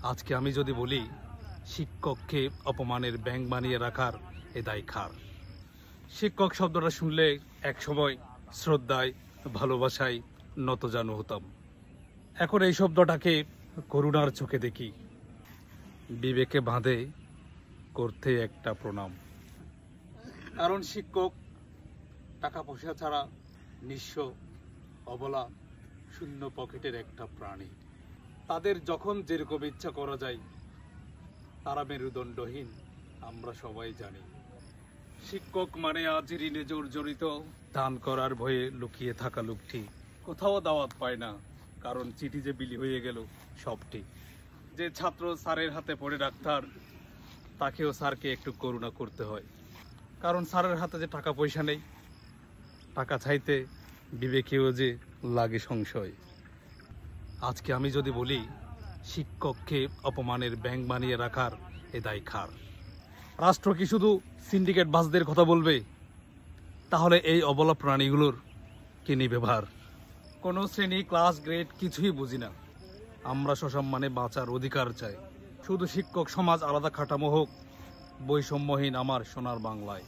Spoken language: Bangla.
আজকে আমি যদি বলি শিক্ষককে অপমানের ব্যাঙ বানিয়ে রাখার এ দায় কার? শিক্ষক শব্দটা শুনলে একসময় শ্রদ্ধায় ভালোবাসায় নতজানু হতাম। এখন এই শব্দটাকে করুণার চোখে দেখি, বিবেকে বাঁধে করতে একটা প্রণাম। কারণ শিক্ষক টাকা পয়সা ছাড়া নিঃস্ব, অবলা, শূন্য পকেটের একটা প্রাণী। তাদের যখন যেরকম ইচ্ছা করা যায়, তারা মেরুদণ্ডহীন, আমরা সবাই জানি। শিক্ষক মানে আজ ঋণে জর্জরিত, দান করার ভয়ে লুকিয়ে থাকা লোকটি। কোথাও দাওয়াত পায় না, কারণ চিঠি যে বিলি হয়ে গেল সবটি। যে ছাত্র স্যারের হাতে পড়ে ডাক্তার, তাকেও স্যারকে একটু করুণা করতে হয়, কারণ স্যারের হাতে যে টাকা পয়সা নেই, টাকা চাইতে বিবেকেও যে লাগে সংশয়। আজকে আমি যদি বলি শিক্ষককে অপমানের ব্যাঙ বানিয়ে রাখার এ দায় কার? রাষ্ট্র কি শুধু সিন্ডিকেট বাসদের কথা বলবে? তাহলে এই অবলা প্রাণীগুলোর কি নিবে ভার? কোনো শ্রেণী, ক্লাস, গ্রেড কিছুই বুঝি না, আমরা সসম্মানে বাঁচার অধিকার চাই। শুধু শিক্ষক সমাজ আলাদা কাঠামো হোক, বৈষম্যহীন আমার সোনার বাংলায়।